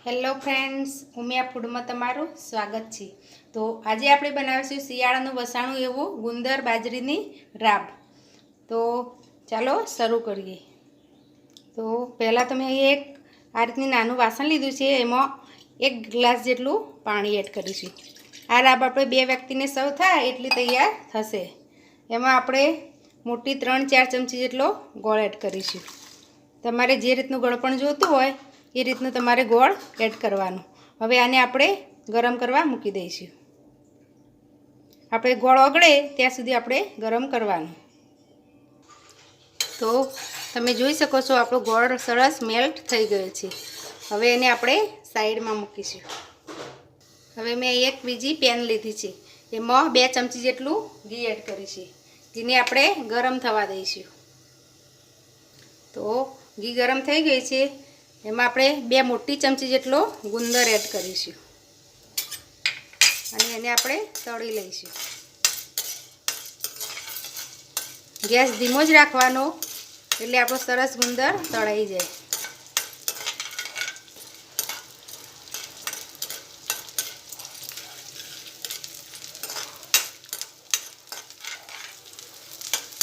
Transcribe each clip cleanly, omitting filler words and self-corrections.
Hello friends, Umiya ફૂડમાં તમારું સ્વાગત છે। તો આજે આપણે બનાવીશું શિયાળાનું વસાણું એવું ગુંદર બાજરીની રાબ। તો ચાલો શરૂ કરીએ। તો પહેલાં તો મેં એક આ રીતની નાનું વાસણ લીધું છે, એમાં 1 ગ્લાસ જેટલું પાણી એડ કરીશું। આ રાબ આપણે 2 વ્યક્તિને સર્વ થાય એટલી તૈયાર થશે। એમાં આપણે મોટી 3-4 ચમચી જેટલો ગોળ એડ કરીશું। તમારે જે રીતનું ગળપણ જોઈતું હોય એ રીતનું તમારે ગોળ એડ કરવાનું। હવે આને આપણે ગરમ કરવા મૂકી દઈશું। આપણે ગોળ ઓગળે ત્યાં સુધી આપણે ગરમ કરવાનું। તો તમે જોઈ શકો છો આપણો ગોળ સરસ મેલ્ટ થઈ ગયો છે। હવે એને આપણે સાઈડમાં મૂકીશું। હવે મેં એક બીજી પેન લીધી છે, એમાં 2 ચમચી જેટલું ઘી એડ કરીશું। ઘીને આપણે ગરમ થવા દઈશું। તો ઘી ગરમ થઈ ગઈ છે, એમાં આપણે 2 મોટી ચમચી જેટલો ગુંદર એડ કરીશું અને એને આપણે તળી લઈશું। ગેસ ધીમો જ રાખવાનો, એટલે આપણો સરસ ગુંદર તળાઈ જાય।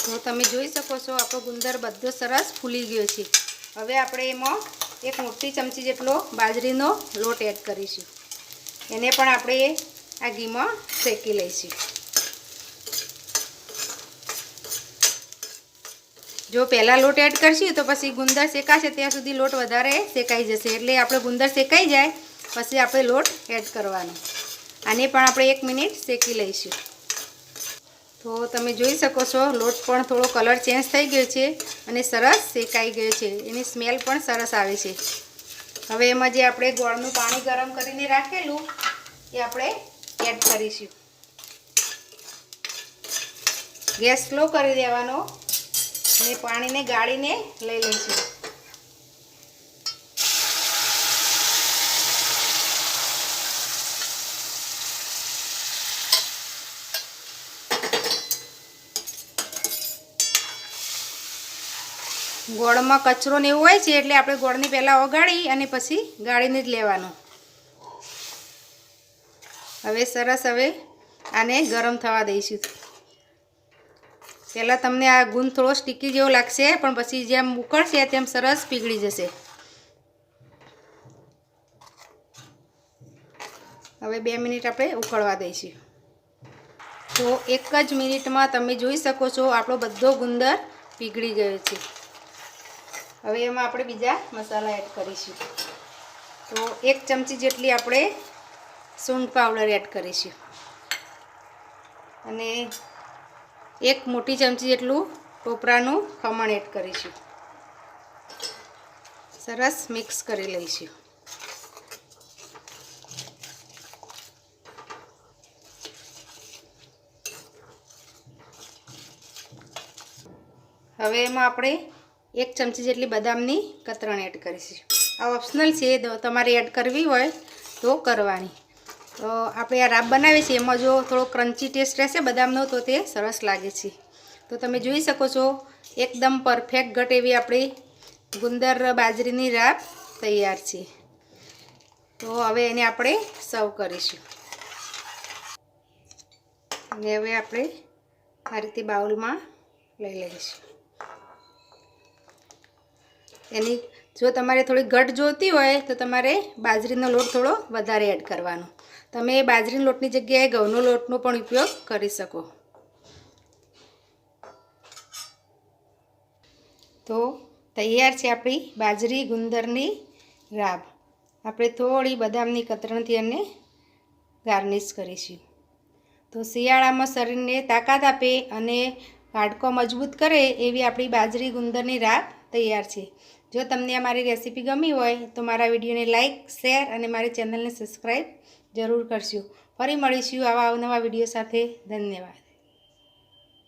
તો તમે જોઈ શકો છો આપણો ગુંદર બધો સરસ ફૂલી ગયો છે। હવે આપણે એમાં 1 મોટી ચમચી જેટલો બાજરીનો લોટ એડ કરીશું। એને પણ આપણે આ ઘીમાં શેકી લઈશું। જો પહેલાં લોટ એડ કરશું તો પછી ગુંદર શેકાશે ત્યાં સુધી લોટ વધારે શેકાઈ જશે, એટલે આપણે ગુંદર શેકાઈ જાય પછી આપણે લોટ એડ કરવાનો। આને પણ આપણે 1 મિનિટ શેકી લઈશું। તો તમે જોઈ શકો છો લોટ પણ થોડો કલર ચેન્જ થઈ ગયો છે અને સરસ શેકાઈ ગયો છે, એની સ્મેલ પણ સરસ આવે છે। હવે એમાં જે આપણે ગોળનું પાણી ગરમ કરીને રાખેલું એ આપણે એડ કરીશું। ગેસ સ્લો કરી દેવાનો અને પાણીને ગાળીને લઈ લઈશું। ગોળમાં કચરો ને એવું હોય છે, એટલે આપણે ગોળને પહેલાં ઓગાળી અને પછી ગાળીને જ લેવાનો। હવે સરસ આને ગરમ થવા દઈશું। પહેલાં તમને આ ગુંદ થોડો સ્ટીકી જેવો લાગશે, પણ પછી જેમ ઉકળશે તેમ સરસ પીગળી જશે। હવે 2 મિનિટ આપણે ઉકળવા દઈશું। તો 1 જ મિનિટમાં તમે જોઈ શકો છો આપણો બધો ગુંદર પીગળી ગયો છે। હવે એમાં આપણે બીજા મસાલા એડ કરીશું। તો 1 ચમચી જેટલી આપણે સૂંઠ પાવડર એડ કરીશું અને 1 મોટી ચમચી જેટલું ટોપરાનું ખમણ એડ કરીશું। સરસ મિક્સ કરી લઈશું। હવે એમાં આપણે 1 ચમચી જેટલી બદામની કતરણ એડ કરીશું। આ ઓપ્શનલ છે, તમારે એડ કરવી હોય તો કરવાની। તો આપણે આ રાબ બનાવીએ છીએ એમાં જો થોડો ક્રન્ચી ટેસ્ટ રહેશે બદામનો તો તે સરસ લાગે છે। તો તમે જોઈ શકો છો એકદમ પરફેક્ટ ઘટ એવી આપણી ગુંદર બાજરીની રાબ તૈયાર છે। તો હવે એને આપણે સર્વ કરીશું અને હવે આપણે આ રીતે બાઉલમાં લઈ લઈશું। એની જો તમારે થોડી ઘટ જોઈતી હોય તો તમારે બાજરીનો લોટ થોડો વધારે એડ કરવાનો। તમે બાજરીના લોટની જગ્યાએ ઘઉંનો લોટનો પણ ઉપયોગ કરી શકો। તો તૈયાર છે આપણી બાજરી ગુંદરની રાબ। આપણે થોડી બદામની કતરણથી એને ગાર્નિશ કરીશું। તો શિયાળામાં શરીરને તાકાત આપે અને હાડકો મજબૂત કરે એવી આપણી બાજરી ગુંદરની રાબ તૈયાર છે। જો તમને આ મારી રેસીપી ગમી હોય તો મારા વિડીયોને લાઇક, શેર અને મારી ચેનલને સબસ્ક્રાઈબ જરૂર કરજો। ફરી મળીશું આવા અવનવા વિડીયો સાથે। ધન્યવાદ।